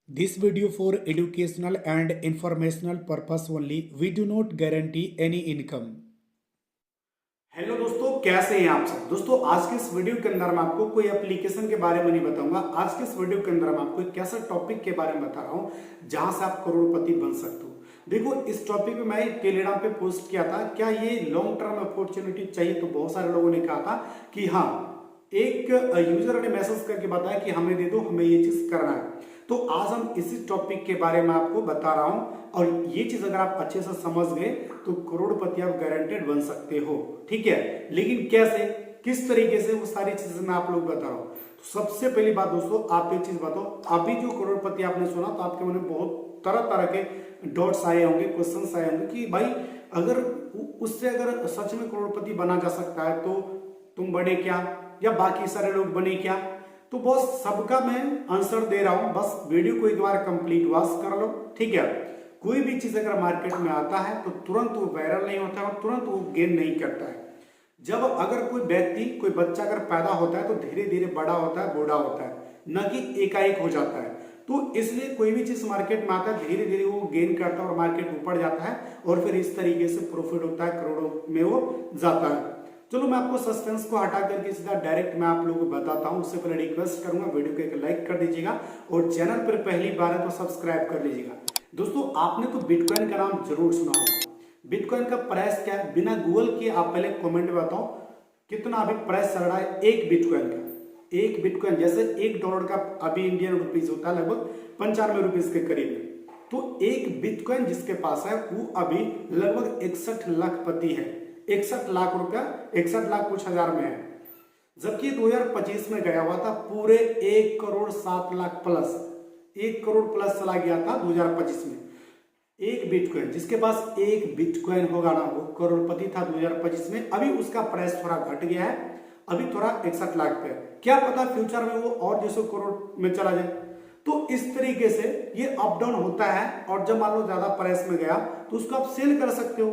This video for educational and informational purpose only. We do not guarantee any income. Hello दोस्तों, कैसे हैं आप सब। दोस्तों, आज के इस वीडियो के अंदर मैं आपको कोई एप्लीकेशन के बारे में नहीं बताऊंगा। आज के इस वीडियो के अंदर मैं आपको एक ऐसा टॉपिक के बारे में बता रहा हूं जहां से आप करोड़पति बन सकते हो। देखो, इस टॉपिक पे मैं टेलीग्राम पे पोस्ट किया था, क्या ये लॉन्ग टर्म अपॉर्चुनिटी चाहिए। तो बहुत सारे लोगों ने कहा था कि हाँ, एक यूजर ने मैसेज करके बताया कि हमें दे दो, हमें ये चीज करना है। तो आज हम इसी टॉपिक के बारे में आपको बता रहा हूं, और ये चीज अगर आप अच्छे से समझ गए तो करोड़पति आप गारंटेड बन सकते हो। ठीक है, लेकिन कैसे, किस तरीके से, वो सारी चीजें मैं आप लोग बता रहा हूं। तो सबसे पहली बात दोस्तों, आप एक चीज बताओ, अभी जो करोड़पति आपने सुना तो आपके मन में बहुत तरह तरह के डॉट्स आए होंगे, क्वेश्चंस आए होंगे कि भाई अगर उससे अगर सच में करोड़पति बना जा सकता है तो तुम बने क्या, या बाकी सारे लोग बने क्या। तो बस सबका मैं आंसर दे रहा हूं, बस वीडियो को एक बार कंप्लीट वॉच कर लो। ठीक है, कोई भी चीज अगर मार्केट में आता है तो तुरंत वो वायरल नहीं होता है और तुरंत वो गेन नहीं करता है। जब अगर कोई व्यक्ति, कोई बच्चा अगर पैदा होता है तो धीरे धीरे बड़ा होता है, बूढ़ा होता है, न कि एकाएक हो जाता है। तो इसलिए कोई भी चीज मार्केट में आता है धीरे धीरे वो गेन करता है और मार्केट ऊपर जाता है, और फिर इस तरीके से प्रॉफिट होता है, करोड़ों में वो जाता है। चलो, मैं आपको सस्पेंस को हटा करके सीधा डायरेक्ट मैं आप लोगों को बताता हूं। उससे पहले रिक्वेस्ट करूंगा, वीडियो को एक लाइक कर दीजिएगा और चैनल पर पहली बार है तो सब्सक्राइब कर लीजिएगा। दोस्तों, आपने तो बिटकॉइन का नाम जरूर सुना होगा। बिटकॉइन का प्राइस क्या है, बिना गूगल किए आप पहले कमेंट में बताओ कितना अभी प्राइस चल रहा है एक बिटकॉइन का। एक बिटकॉइन जैसे $1 का अभी इंडियन रुपीज होता है लगभग 95 रुपीज के करीब में। तो एक बिटकॉइन जिसके पास है वो अभी लगभग 61 लाखपति है। 61 लाख रुपया, 61 लाख कुछ हजार में है, जबकि 2025 में गया हुआ था पूरे 1,07,00,000 प्लस, 1 करोड़ प्लस चला गया था 2025 में। एक बिटकॉइन, जिसके पास एक बिटकॉइन होगा ना वो करोड़पति था 2025 में। अभी उसका प्राइस थोड़ा घट गया है, अभी थोड़ा 61 लाख पे है। क्या पता फ्यूचर में वो और 200 करोड़ में चला जाए। तो इस तरीके से ये अप डाउन होता है, और जब मान लो ज्यादा प्राइस में गया तो उसको आप सेल कर सकते हो।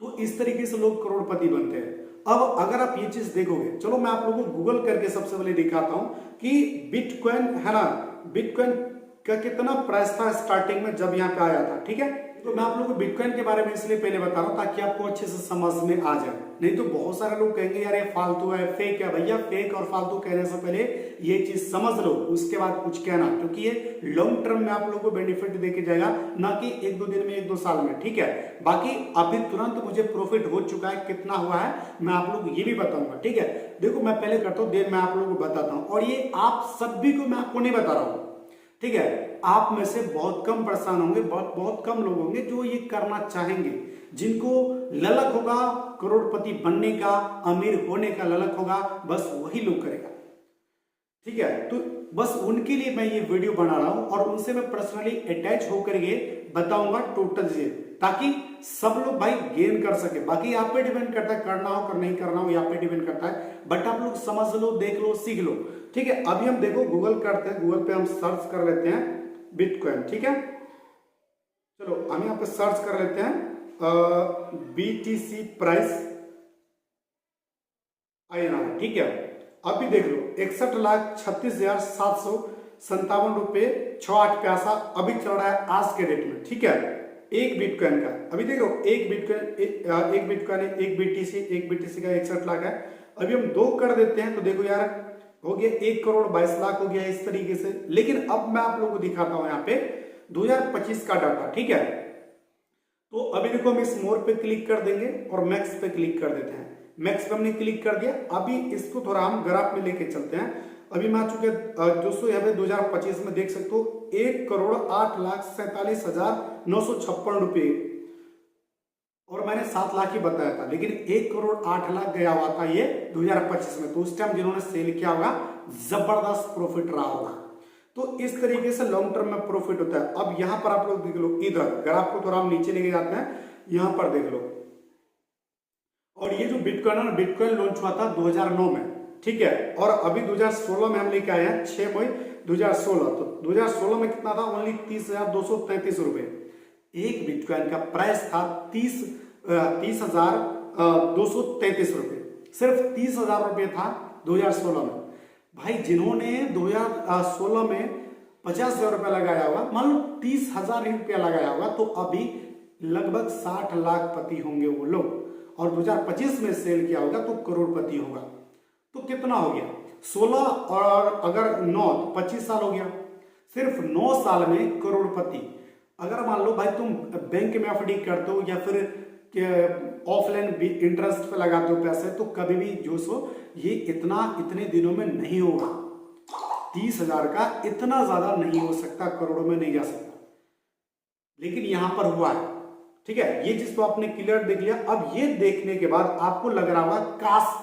तो इस तरीके से लोग करोड़पति बनते हैं। अब अगर आप ये चीज देखोगे, चलो मैं आप लोगों को गूगल करके सबसे पहले दिखाता हूं कि बिटकॉइन है ना, बिटकॉइन का कितना प्राइस था स्टार्टिंग में जब यहाँ पे आया था। ठीक है, तो मैं आप लोगों को बिटकॉइन के बारे में इसलिए पहले बता रहा हूं ताकि आपको अच्छे से समझ में आ जाए। नहीं तो बहुत सारे लोग कहेंगे यार ये फालतू है, फेक है। भैया, फेक और फालतू कहने से पहले ये चीज समझ लो, उसके बाद कुछ कहना, क्योंकि ये लॉन्ग टर्म में आप लोगों को बेनिफिट देके जाएगा, ना कि 1-2 दिन में, 1-2 साल में। ठीक है, बाकी अभी तुरंत मुझे प्रॉफिट हो चुका है, कितना हुआ है मैं आप लोग ये भी बताऊंगा। ठीक है, देखो मैं पहले करता हूं, देन मैं आप लोगों को बताता हूं, और ये आप सभी को मैं आपको नहीं बता रहा हूं। ठीक है, आप में से बहुत कम परेशान होंगे, बहुत कम लोग होंगे जो ये करना चाहेंगे, जिनको ललक होगा करोड़पति बनने का, अमीर होने का ललक होगा, बस वही लोग करेगा। ठीक है, तो बस उनके लिए मैं ये वीडियो बना रहा हूं, और उनसे मैं पर्सनली अटैच होकर के बताऊंगा टोटल चीज, ताकि सब लोग भाई गेन कर सके। बाकी आप पे डिपेंड करता है, करना हो कर नहीं करना हो, यहाँ पे डिपेंड करता है, बट आप लोग समझ लो, देख लो, सीख लो। ठीक है, अभी हम देखो गूगल करते हैं, गूगल पे हम सर्च कर लेते हैं बिटकॉइन। ठीक है, चलो हम यहाँ पे सर्च कर लेते हैं BTC प्राइस INR। ठीक है, अभी देख लो 61,36,757 रुपये 68 पैसा अभी चल रहा है आज के डेट में। ठीक है, एक बिटकॉइन का अभी देखो, एक बिटकॉइन एक BTC का 61 लाख है। अभी हम 2 कर देते हैं तो देखो यार हो गया 1,22,00,000 हो गया इस तरीके से। लेकिन अब मैं आप लोगों को दिखाता हूं यहाँ पे 2025 का डाटा। ठीक है, तो अभी देखो हम इस मोर पे क्लिक कर देंगे और मैक्स पे क्लिक कर देते हैं। मैक्स पे हमने क्लिक कर दिया। अभी इसको थोड़ा हम ग्राफ में लेके चलते हैं। अभी मैं आ चुके दोस्तों यहाँ पे 2025 में देख सकते हो 1,08,47,956 रुपये, और मैंने 7 लाख ही बताया था, लेकिन 1,08,00,000 गया हुआ था ये 2025 में। तो उस टाइम जिन्होंने सेल किया होगा जबरदस्त प्रॉफिट रहा होगा। तो इस तरीके से लॉन्ग टर्म में प्रॉफिट होता है। अब यहां पर आप लोग देख लो, इधर ग्राफ को थोड़ा हम नीचे लेके जाते हैं, यहां पर देख लो। और ये जो बिटकॉइन है, बिटकॉइन लॉन्च हुआ था 2009 में। ठीक है, और अभी 2016 में हम लेके आए हैं 6 मई 2016। तो 2016 में कितना था, ओनली 30,233 रुपए। एक बिटकॉइन का प्राइस था 30,233 रुपए, सिर्फ 30,000 रुपए था 2016 में। भाई, जिन्होंने 2016 में 50,000 रुपया लगाया होगा, मान लो 30,000 रुपया लगाया होगा, तो अभी लगभग 60 लाखपति होंगे वो लोग। और 2025 में सेल किया होगा तो करोड़पति होगा। तो कितना हो गया 16 और अगर 9 तो 25 साल हो गया। सिर्फ 9 साल में करोड़पति। अगर मान लो भाई तुम बैंक में एफडी करते हो या फिर ऑफलाइन इंटरेस्ट पे लगाते हो पैसे, तो कभी भी जो सो ये इतने दिनों में नहीं होगा। 30,000 का इतना ज्यादा नहीं हो सकता, करोड़ों में नहीं जा सकता, लेकिन यहां पर हुआ है। ठीक है, ये चीज तो आपने क्लियर देख लिया। अब ये देखने के बाद आपको लग रहा होगा काश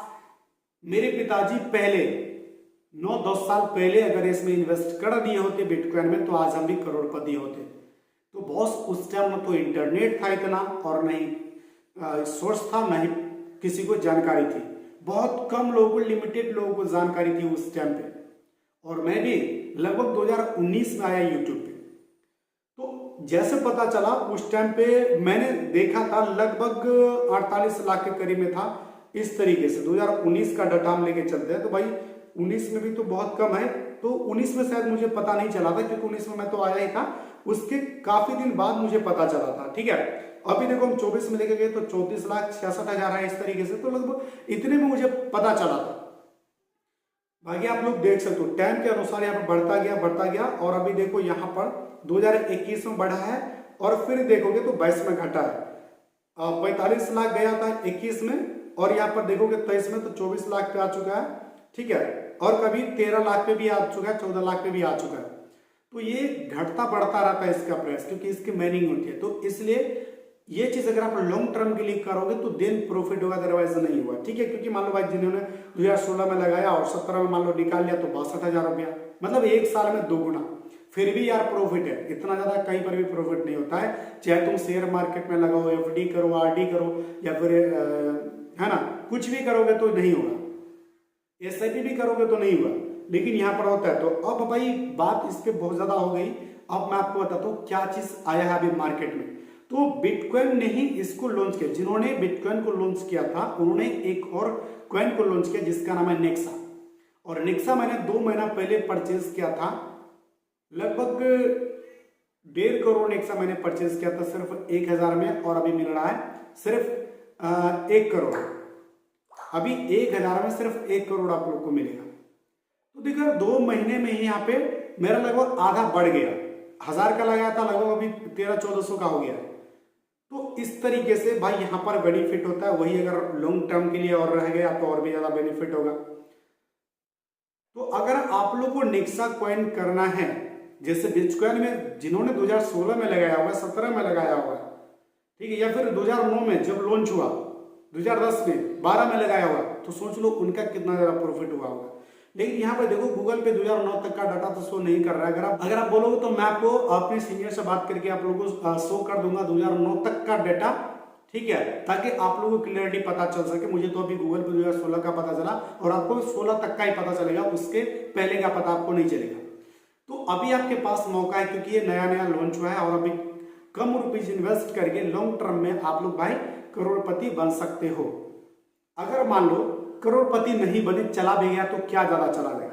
मेरे पिताजी पहले 9-10 साल पहले अगर इसमें इन्वेस्ट कर दिए होते बिटकॉइन में, तो आज हम भी करोड़पति होते। तो बॉस उस टाइम ना तो इंटरनेट था इतना, और नहीं सोर्स था, नहीं किसी को जानकारी थी। बहुत कम लोगों को, लिमिटेड लोगों को जानकारी थी उस टाइम पे। और मैं भी लगभग 2019 में आया यूट्यूब पे। तो जैसे पता चला उस टाइम पे मैंने देखा था लगभग 48 लाख के करीब में था। इस तरीके से 2019 का डाटा हम लेके चलते हैं, तो भाई 19 में भी तो बहुत कम है। तो 19 में शायद मुझे पता नहीं चला था, क्योंकि 19 में मैं तो आया ही था, उसके काफी दिन बाद मुझे पता चला था। ठीक है, अभी देखो हम 24 में लेके गए तो 34,66,000 है इस तरीके से। तो लगभग इतने में मुझे पता चला था। बाकी आप लोग देख सकते हो टाइम के अनुसार यहाँ पर बढ़ता गया। और अभी देखो यहाँ पर 2021 में बढ़ा है, और फिर देखोगे तो 22 में घटा है। 45 लाख गया था 21 में, और यहाँ पर देखोगे 23 में तो 24 लाख पे आ चुका है। ठीक है, और कभी 13 लाख पे भी आ चुका है, 14 लाख पे भी आ चुका है। तो ये घटता बढ़ता रहता है इसका प्राइस, क्योंकि इसकी माइनिंग होती है। तो इसलिए ये चीज अगर आप लॉन्ग टर्म के लिए करोगे तो देन प्रॉफिट होगा, अदरवाइज नहीं हुआ। ठीक है, क्योंकि मान लो भाई जिन्होंने 2016 में लगाया और 17 में मान लो निकाल लिया, तो 62,000 रुपया, मतलब एक साल में 2 गुना। फिर भी यार प्रॉफिट है, इतना ज्यादा कहीं पर भी प्रॉफिट नहीं होता है। चाहे तुम शेयर मार्केट में लगाओ, एफडी करो, आरडी करो, या फिर है ना, कुछ भी करोगे तो नहीं होगा। एसआईपी भी करोगे तो नहीं हुआ, लेकिन यहाँ पर होता है। तो अब भाई बात इस पे बहुत ज्यादा हो गई। अब मैं आपको बताता हूँ क्या चीज आया है अभी मार्केट में। तो बिटकॉइन ने ही इसको लॉन्च किया। जिन्होंने बिटकॉइन को लॉन्च किया था, उन्होंने एक और कॉइन को लॉन्च किया जिसका नाम है नेक्सा। और नेक्सा मैंने 2 महीना पहले परचेज किया था, लगभग 1.5 करोड़ नेक्सा मैंने परचेज किया था सिर्फ 1,000 में, और अभी मिल रहा है सिर्फ 1 करोड़। अभी 1,000 में सिर्फ 1 करोड़ आप लोग को मिलेगा। तो देखो 2 महीने में ही यहाँ पे मेरा लगभग आधा बढ़ गया। 1,000 का लगाया था, लगभग अभी 1300-1400 का हो गया। तो इस तरीके से भाई यहाँ पर बेनिफिट होता है। वही अगर लॉन्ग टर्म के लिए और रह गया तो और भी ज्यादा बेनिफिट होगा। तो अगर आप लोग को नेक्सा कॉइन करना है, जैसे बिटकॉइन में जिन्होंने 2016 में लगाया हुआ, 17 में लगाया हुआ, ठीक है, या फिर 2009 में जब लॉन्च हुआ, 2010 में, 12 में लगाया हुआ, तो सोच लो उनका कितना ज्यादा प्रॉफिट हुआ होगा। लेकिन यहाँ पे देखो गूगल पे 2009 तक का डाटा तो शो नहीं कर रहा है। अगर आप बोलोगे तो मैं आपको अपने सीनियर से बात करके आप लोगों को शो कर दूंगा 2009 तक का डाटा। ठीक है, ताकि आप लोगों को क्लियरली पता चल सके। मुझे तो अभी गूगल पे 2016 का पता चला, और आपको 16 तक का ही पता चलेगा, उसके पहले का पता आपको नहीं चलेगा। तो अभी आपके पास मौका है, क्योंकि ये नया नया लॉन्च हुआ है, और अभी कम रुपीज इन्वेस्ट करके लॉन्ग टर्म में आप लोग भाई करोड़पति बन सकते हो। अगर मान लो करोड़पति नहीं बने, चला भी गया, तो क्या ज्यादा चला गया।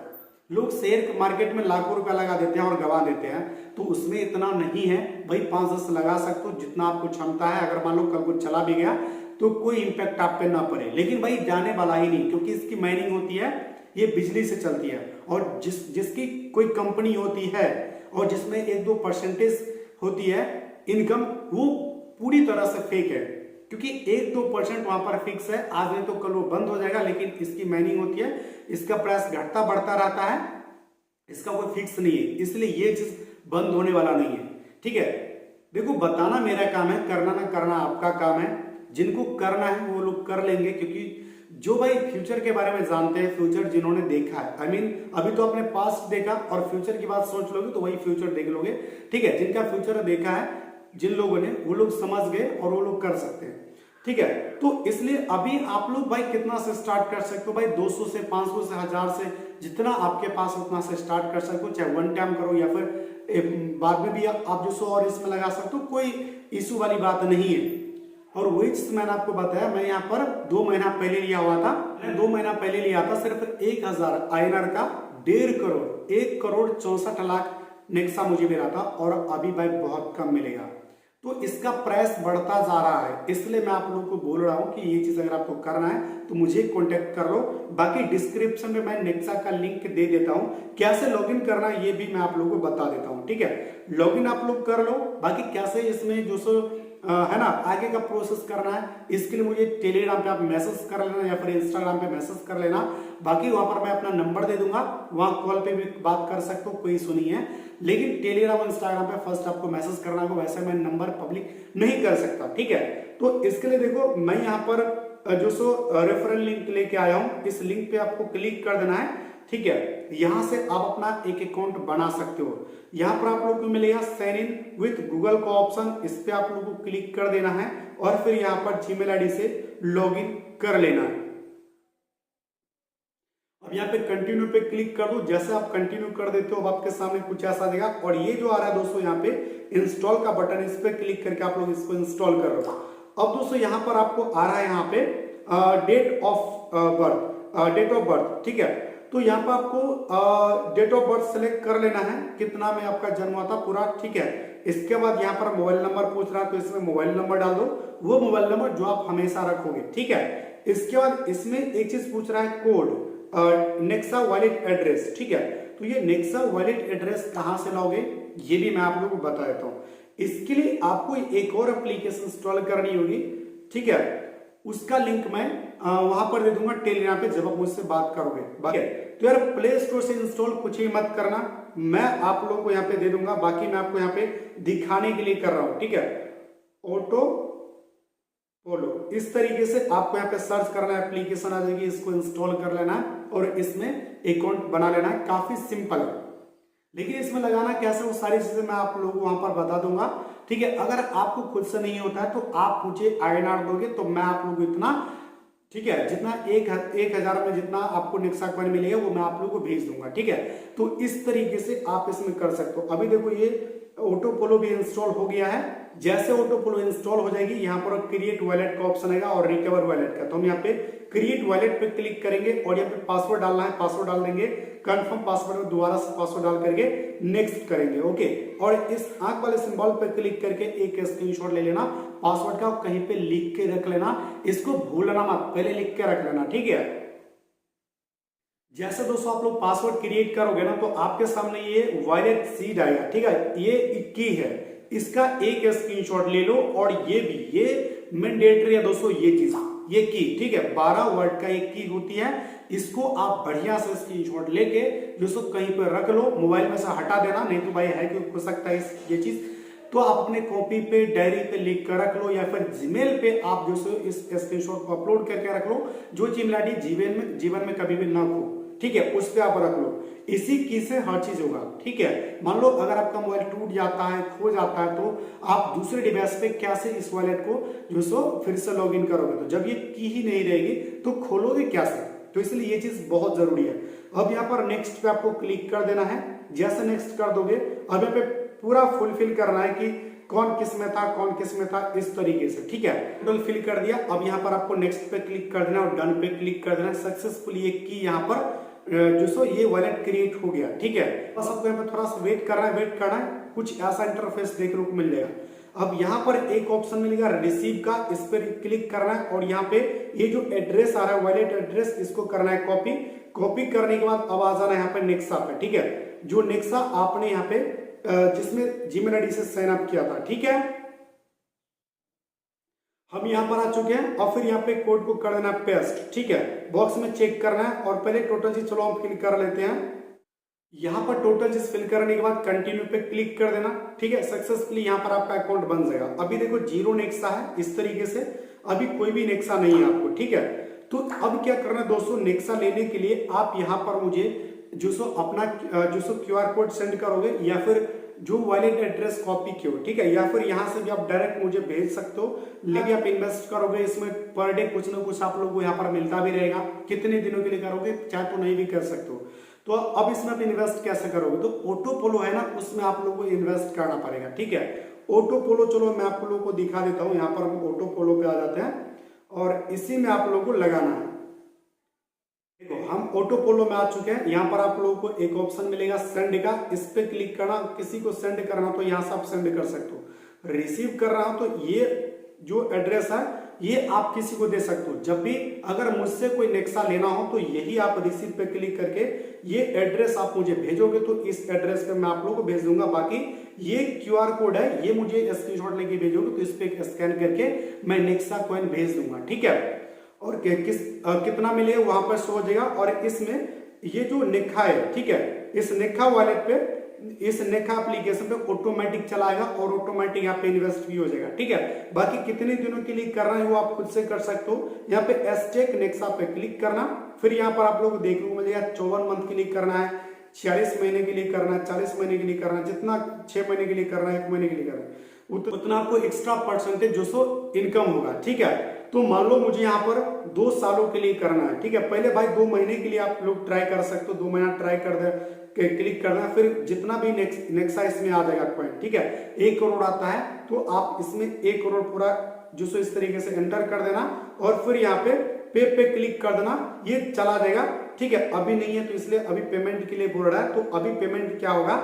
लोग शेयर मार्केट में लाखों रुपया लगा देते हैं और गवा देते हैं, तो उसमें इतना नहीं है भाई। 5-10 लगा सकते हो जितना आपको क्षमता है। अगर मान लो कल को चला भी गया तो कोई इंपैक्ट आप पे ना पड़े, लेकिन भाई जाने वाला ही नहीं, क्योंकि इसकी माइनिंग होती है, ये बिजली से चलती है। और जिसकी कोई कंपनी होती है और जिसमें 1-2% होती है इनकम, वो पूरी तरह से फेक है, क्योंकि 1-2% वहां पर फिक्स है। आज नहीं तो कल वो बंद हो जाएगा, लेकिन इसकी माइनिंग होती है, इसका प्राइस घटता बढ़ता रहता है, इसका कोई फिक्स नहीं है। इसलिए ये चीज बंद होने वाला नहीं है। ठीक है, देखो बताना मेरा काम है, करना ना करना आपका काम है। जिनको करना है वो लोग कर लेंगे, क्योंकि जो भाई फ्यूचर के बारे में जानते हैं, फ्यूचर जिन्होंने देखा है, आई मीन अभी तो आपने पास्ट देखा और फ्यूचर की बात सोच लोगे तो वही फ्यूचर देख लोगे। ठीक है, जिनका फ्यूचर देखा है जिन लोगों ने, वो लोग समझ गए और वो लोग कर सकते हैं। ठीक है, तो इसलिए अभी आप लोग भाई कितना से स्टार्ट कर सकते हो भाई, 200 से 500 से 1000 से, जितना आपके पास उतना से स्टार्ट कर सकते हो। चाहे 1 टाइम करो या फिर बाद में भी आप जो 100 और इसमें लगा सकते हो, कोई इशू वाली बात नहीं है। और वही चीज मैंने आपको बताया, मैं यहाँ पर 2 महीना पहले लिया हुआ था। मैंने 2 महीना पहले लिया था सिर्फ 1000 INR का 1.5 करोड़, 1 करोड़ 64 लाख नेक्सा मुझे मिला था और अभी भाई बहुत कम मिलेगा। तो इसका प्राइस बढ़ता जा रहा है, इसलिए मैं आप लोगों को बोल रहा हूं कि ये चीज अगर आपको करना है तो मुझे कांटेक्ट कर लो। बाकी डिस्क्रिप्शन में मैं नेक्सा का लिंक दे देता हूं, कैसे लॉगिन करना है ये भी मैं आप लोगों को बता देता हूं। ठीक है, लॉगिन आप लोग कर लो। बाकी कैसे इसमें जो सो है ना आगे का प्रोसेस करना है, इसके लिए मुझे टेलीग्राम पे आप मैसेज कर लेना या फिर इंस्टाग्राम पे मैसेज कर लेना। बाकी वहां पर मैं अपना नंबर दे दूंगा, वहां कॉल पे भी बात कर सकते हो, कोई इशू नहीं है। लेकिन टेलीग्राम और इंस्टाग्राम पे फर्स्ट आपको मैसेज करना होगा, वैसे मैं नंबर पब्लिक नहीं कर सकता। ठीक है, तो इसके लिए देखो मैं यहाँ पर जो सो रेफरल लिंक लेके आया हूं, इस लिंक पे आपको क्लिक कर देना है। ठीक है, यहां से आप अपना एक अकाउंट बना सकते हो। यहां पर आप लोग को मिलेगा साइन इन विथ गूगल का ऑप्शन, इस पे आप लोग को क्लिक कर देना है और फिर यहां पर जीमेल आईडी से लॉगिन कर लेना है। अब यहाँ पे कंटिन्यू पे क्लिक कर दो। जैसे आप कंटिन्यू कर देते हो अब आपके सामने कुछ ऐसा देगा और ये जो आ रहा है दोस्तों यहाँ पे इंस्टॉल का बटन, इस पे क्लिक करके आप लोग इसको इंस्टॉल कर लो। अब दोस्तों यहाँ पर आपको आ रहा है यहाँ पे डेट ऑफ बर्थ। ठीक है, तो यहाँ पर आपको डेट ऑफ बर्थ सेलेक्ट कर लेना है, कितना में आपका जन्म हुआ था पूरा। ठीक है, इसके बाद यहाँ पर मोबाइल नंबर पूछ रहा है तो इसमें मोबाइल नंबर डाल दो, वो मोबाइल नंबर जो आप हमेशा रखोगे। ठीक है, इसके बाद इसमें एक चीज पूछ रहा है कोड नेक्सा वॉलेट एड्रेस। ठीक है, तो ये नेक्सा वॉलेट एड्रेस कहां से लाओगे ये भी मैं आप लोगों को बता देता हूं। इसके लिए आपको एक और एप्लीकेशन इंस्टॉल करनी होगी। ठीक है, उसका लिंक मैं वहां पर दे दूंगा टेलीग्राम पे जब आप मुझसे बात करोगे। बाकी तो यार प्ले स्टोर से इंस्टॉल कुछ ही मत करना, मैं आप लोगों को यहाँ पे दे दूंगा। बाकी मैं आपको यहाँ पे दिखाने के लिए कर रहा हूं। ठीक है, ऑटो पोलो इस तरीके से आपको यहाँ पे सर्च करना है, एप्लीकेशन आ जाएगी, इसको इंस्टॉल कर लेना है और इसमें अकाउंट बना लेना है। काफी सिंपल है, लेकिन इसमें लगाना कैसे वो सारी चीजें मैं आप लोगों को वहां पर बता दूंगा। ठीक है, अगर आपको खुद से नहीं होता है तो आप मुझे INR दोगे तो मैं आप लोगों को इतना, ठीक है, जितना 1000 में जितना आपको नेक्सा कॉइन मिलेगा वो मैं आप लोगों को भेज दूंगा। ठीक है, तो इस तरीके से आप इसमें कर सकते हो। अभी देखो ये ऑटो पोलो भी इंस्टॉल हो गया है। जैसे ऑटो पोलो इंस्टॉल हो जाएगी यहाँ पर क्रिएट वॉलेट का ऑप्शन आएगा और रिकवर वॉलेट का, तो हम यहाँ पे क्रिएट वॉलेट पे क्लिक करेंगे और यहाँ पे पासवर्ड डालना है, पासवर्ड डाल देंगे, कंफर्म पासवर्ड में दोबारा से पासवर्ड डाल करके नेक्स्ट करेंगे। ओके, और इस आंख वाले सिंबल पे क्लिक करके एक स्क्रीनशॉट ले लेना पासवर्ड का, कहीं पे लिख के रख लेना, इसको भूलना मत, पहले लिख के रख लेना। ठीक है, जैसे दोस्तों आप लोग पासवर्ड क्रिएट करोगे ना तो आपके सामने ये वॉलेट सीड आएगा। ठीक है, ये की है, इसका एक स्क्रीनशॉट ले लो और ये मैंडेटरी है दोस्तों, ये चीज, ये की। ठीक है, 12 वर्ड का एक की होती है, इसको आप बढ़िया से स्क्रीनशॉट लेके दोस्तों कहीं पर रख लो, मोबाइल में से हटा देना, नहीं तो भाई हैक हो सकता है ये चीज। तो आप अपने कॉपी पे डायरी पे लिख कर रख लो या फिर जीमेल पे आप जो सो इस स्क्रीनशॉट को अपलोड करके रख लो, जो जीमेल आईडी जीवन में कभी भी ना खो। ठीक है, उस पे आप रख लो, इसी की से हर चीज होगा। ठीक है, मान लो अगर आपका मोबाइल टूट जाता है, खो जाता है, तो आप दूसरे डिवाइस पे कैसे इस वॉलेट को जो सो फिर से लॉगिन करोगे, तो जब ये की ही नहीं रहेगी तो खोलोगे कैसे, तो इसलिए ये चीज बहुत जरूरी है। अब यहाँ पर नेक्स्ट पे आपको क्लिक कर देना है। जैसे नेक्स्ट कर दोगे अब यहाँ पे पूरा फुलफिल करना है कि कौन किस में था, कौन किस में था, इस तरीके से। ठीक है, टोटल फिल कर दिया। अब यहाँ पर आपको नेक्स्ट पे क्लिक कर देना और डन पे क्लिक कर देना। सक्सेसफुली एक की यहाँ पर जो सो ये वॉलेट क्रिएट हो गया। ठीक है, बस आपको यहाँ पर थोड़ा सा वेट करना है, कुछ ऐसा इंटरफेस देखने को मिल जाएगा। अब यहाँ पर एक ऑप्शन मिलेगा रिसीव का, इस पर क्लिक करना है और यहाँ पे ये जो एड्रेस आ रहा है वॉलेट एड्रेस, इसको करना है कॉपी करने के बाद अब आ जाना है यहाँ पे नेक्सा पे। ठीक है, जो नेक्सा आपने यहाँ पे जिसमें जीमेल आईडी से साइन अप किया था। ठीक है, हम यहाँ पर आ चुके हैं और फिर यहाँ पे कोड को कर देना पेस्ट। ठीक है, बॉक्स में चेक करना है और पहले टोटल चीज चलो हम फिल कर लेते हैं। यहाँ पर टोटल चीज फिल करने के बाद कंटिन्यू पे क्लिक कर देना। ठीक है, सक्सेसफुली यहाँ पर आपका अकाउंट बन जाएगा। अभी देखो 0 नेक्सा है, इस तरीके से अभी कोई भी नेक्सा नहीं है आपको। ठीक है, तो अब क्या करना है दोस्तों, नेक्सा लेने के लिए आप यहाँ पर मुझे जो सो अपना जो सो QR कोड सेंड करोगे या फिर जो वॉलेट एड्रेस कॉपी किया, ठीक है, या फिर यहां से भी आप डायरेक्ट मुझे भेज सकते हो। लेकिन आप इन्वेस्ट करोगे इसमें पर डे कुछ ना कुछ आप लोगों को यहाँ पर मिलता भी रहेगा। कितने दिनों के लिए करोगे चाहे तो नहीं भी कर सकते हो। तो अब इसमें आप इन्वेस्ट कैसे करोगे, तो ऑटो पोलो है ना, उसमें आप लोगों को इन्वेस्ट करना पड़ेगा। ठीक है, ऑटो पोलो चलो मैं आप लोगों को दिखा देता हूँ। यहाँ पर हम ऑटो पोलो पे आ जाते हैं और इसी में आप लोगों को लगाना है। देखो हम ऑटो पोलो में आ चुके हैं। यहाँ पर आप लोगों को एक ऑप्शन मिलेगा सेंड का, इस पे क्लिक करना। किसी को सेंड करना तो यहाँ से आप सेंड कर सकते हो। रिसीव कर रहा हूं तो ये जो एड्रेस है ये आप किसी को दे सकते हो। जब भी अगर मुझसे कोई नेक्सा लेना हो तो यही आप रिसीव पे क्लिक करके ये एड्रेस आप मुझे भेजोगे तो इस एड्रेस पे मैं आप लोगों को भेज दूंगा। बाकी ये क्यूआर कोड है, ये मुझे स्क्रीनशॉट लेके भेजोगे तो इस पे स्कैन करके मैं नेक्सा कॉइन भेज दूंगा, ठीक है। और कितना मिलेगा वहां पर शो हो जाएगा। और इसमें ये जो नेखा है, ठीक है, इस नेखा वॉलेट पे, इस नेखा एप्लीकेशन पे ऑटोमेटिक चलाएगा और ऑटोमेटिक यहाँ पे इन्वेस्ट भी हो जाएगा, ठीक है। बाकी कितने दिनों के लिए करना है वो आप खुद से कर सकते हो। यहाँ पे एस्टेक नेक्सा पे क्लिक करना, फिर यहाँ पर आप लोग को देखने को मिलेगा 54 मंथ के लिए करना है, 46 महीने के लिए करना है, 40 महीने के लिए करना है, जितना 6 महीने के लिए करना है, 1 महीने के लिए करना है, उतना आपको एक्स्ट्रा परसेंटेज जो सो इनकम होगा, ठीक है। तो मान लो मुझे यहाँ पर 2 सालों के लिए करना है, ठीक है। पहले भाई 2 महीने के लिए आप लोग ट्राई कर सकते हो, 2 महीना ट्राई कर दे, क्लिक करना, फिर जितना भी नेक्सा इसमें आ जाएगा पॉइंट, ठीक है। 1 करोड़ आता है तो आप इसमें 1 करोड़ पूरा जो सो इस तरीके से एंटर कर देना और फिर यहाँ पे क्लिक कर देना, ये चला जाएगा, ठीक है। अभी नहीं है तो इसलिए अभी पेमेंट के लिए बोल रहा है, तो अभी पेमेंट क्या होगा,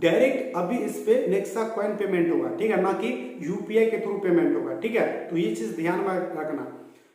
डायरेक्ट अभी इस पे नेक्सा कॉइन पेमेंट होगा, ठीक है, ना कि यूपीआई के थ्रू पेमेंट होगा, ठीक है। तो ये चीज ध्यान में रखना,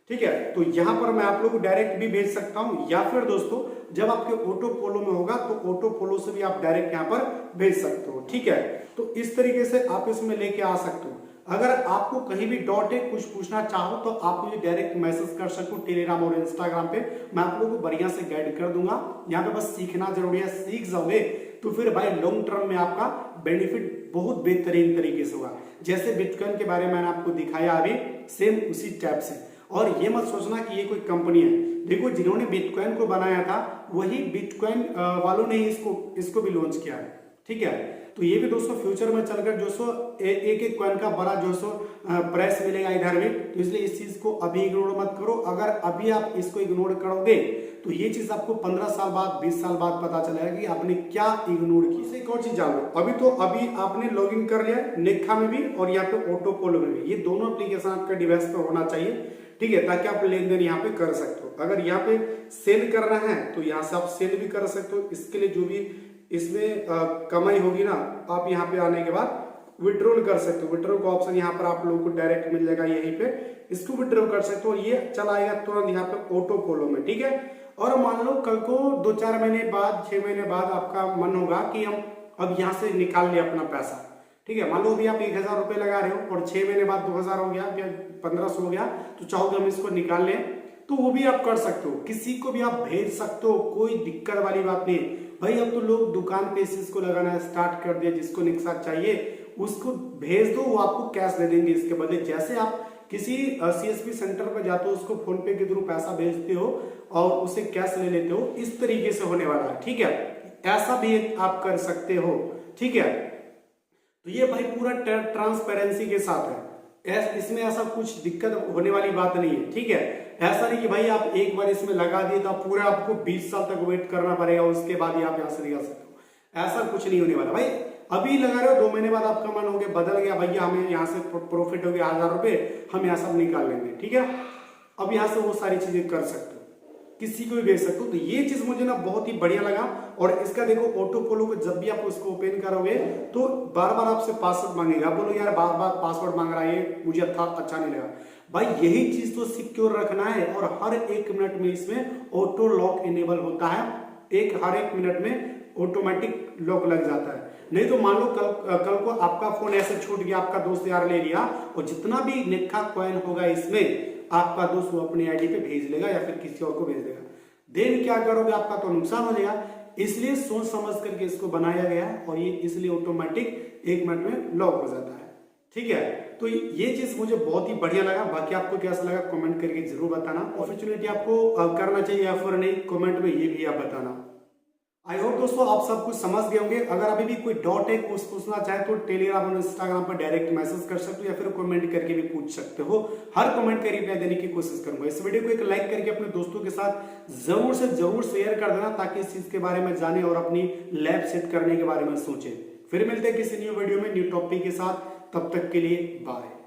ठीक है। तो यहां पर मैं आप लोग को डायरेक्ट भी भेज सकता हूं, या फिर दोस्तों जब आपके ऑटो पोलो में होगा तो ऑटो पोलो से भी आप डायरेक्ट यहां पर भेज सकते हो, ठीक है। तो इस तरीके से आप इसमें लेके आ सकते हो। अगर आपको कहीं भी डॉट है कुछ पूछना चाहो तो आप मुझे डायरेक्ट मैसेज कर सकते हो टेलीग्राम और इंस्टाग्राम पे, मैं आप लोगों को बढ़िया से गाइड कर दूंगा। यहाँ पे बस सीखना जरूरी है, सीख जाओगे तो फिर भाई लॉन्ग टर्म में आपका बेनिफिट बहुत बेहतरीन तरीके से होगा। जैसे बिटकॉइन के बारे में मैंने आपको दिखाया अभी, सेम उसी टाइप से। और ये मत सोचना कि ये कोई कंपनी है, देखो जिन्होंने बिटकॉइन को बनाया था वही बिटकॉइन वालों ने इसको भी लॉन्च किया है, ठीक है। तो ये भी दोस्तों फ्यूचर में चलकर जो सो एक कॉइन का बड़ा जो सो प्राइस मिलेगा इधर भी, तो इसलिए इस चीज को अभी इग्नोर मत करो। अगर अभी आप इसको इग्नोर करोगे तो ये चीज आपको 15 साल बाद 20 साल बाद पता चलेगा कि आपने क्या इग्नोर की। एक और चीज जान लो, अभी आपने लॉग इन कर लिया नेखा में भी और यहाँ पे ऑटो पोलो में भी, ये दोनों एप्लीकेशन आपके डिवाइस पे होना चाहिए, ठीक है, ताकि आप लेन देन यहाँ पे कर सकते हो। अगर यहाँ पे सेल करना है तो यहाँ से आप सेल भी कर सकते हो। इसके लिए जो भी इसमें कमाई होगी ना, आप यहाँ पे आने के बाद विड्रॉल कर सकते हो। विड्रॉल का ऑप्शन यहाँ पर आप लोगों को डायरेक्ट मिल जाएगा, यहीं पे इसको विड्रॉल कर सकते हो। ये चला आएगा तुरंत यहाँ पे ऑटो पोलो में, ठीक है। और मान लो कल को 2-4 महीने बाद 6 महीने बाद आपका मन होगा कि हम अब यहाँ से निकाल ले अपना पैसा, ठीक है। मान लो अभी आप 1000 रुपए लगा रहे हो और 6 महीने बाद 2000 हो गया या 1500 हो गया, तो चाहोगे हम इसको निकाल लें तो वो भी आप कर सकते हो। किसी को भी आप भेज सकते हो, कोई दिक्कत वाली बात नहीं भाई। अब तो लोग दुकान पे इस चीज को लगाना स्टार्ट कर दिया, जिसको नेक्सा चाहिए उसको भेज दो, वो आपको कैश दे देंगे इसके बदले। जैसे आप किसी सीएसपी सेंटर पर जाते हो, उसको फोन पे के थ्रू पैसा भेजते हो और उसे कैश ले लेते हो, इस तरीके से होने वाला है, ठीक है। ऐसा भी आप कर सकते हो, ठीक है। तो ये भाई पूरा ट्रांसपेरेंसी के साथ है, इसमें ऐसा कुछ दिक्कत होने वाली बात नहीं है, ठीक है। ऐसा नहीं कि भाई आप एक बार इसमें लगा दिए तो पूरा आपको 20 साल तक वेट करना पड़ेगा, उसके बाद ही आप यहाँ से निकाल सकते हो। ऐसा कुछ नहीं होने वाला भाई। अभी लगा रहे हो, 2 महीने बाद आपका मन हो गया, बदल गया, भैया हमें यहाँ से प्रॉफिट हो गया 1000 रुपए, हम यहाँ सब निकाल लेंगे, ठीक है। अब यहाँ से वो सारी चीजें कर सकते हो, किसी को भी भेज सकते हो। तो ये चीज मुझे ना बहुत ही बढ़िया लगा। और इसका देखो ऑटो पोलो को जब भी आप उसको ओपन करोगे तो बार बार आपसे पासवर्ड मांगेगा। बोलो यार बार बार पासवर्ड मांग रहा है, ये मुझे अच्छा नहीं लगा। भाई यही चीज तो सिक्योर रखना है। और हर 1 मिनट में इसमें ऑटो लॉक इनेबल होता है, हर एक मिनट में ऑटोमेटिक लॉक लग जाता है। नहीं तो मान लो कल को आपका फोन ऐसे छूट गया, आपका दोस्त यार ले लिया, और जितना भी नेखा कॉइन होगा इसमें आपका दोस्त वो अपनी आईडी पे भेज लेगा या फिर किसी और को भेज देगा। देन क्या करोगे, आपका तो नुकसान हो जाएगा। इसलिए सोच समझ करके इसको बनाया गया है और ये इसलिए ऑटोमेटिक 1 मिनट में लॉक हो जाता है, ठीक है। तो ये चीज मुझे बहुत ही बढ़िया लगा। बाकी आपको कैसा लगा कमेंट करके जरूर बताना। अपॉर्चुनिटी आपको करना चाहिए या फिर नहीं, कमेंट में ये भी आप बताना। आई होप दोस्तों आप सब कुछ समझ गए होंगे। अगर अभी भी कोई डाउट है, कुछ पूछना चाहे तो टेलीग्राम और इंस्टाग्राम पर डायरेक्ट मैसेज कर सकते हो या फिर कमेंट करके भी पूछ सकते हो। हर कमेंट का रिप्लाई देने की कोशिश करूंगा। इस वीडियो को एक लाइक करके अपने दोस्तों के साथ जरूर से जरूर शेयर कर देना, ताकि इस चीज के बारे में जाने और अपनी लैब सेट करने के बारे में सोचे। फिर मिलते हैं किसी न्यू वीडियो में न्यू टॉपिक के साथ, तब तक के लिए बाय।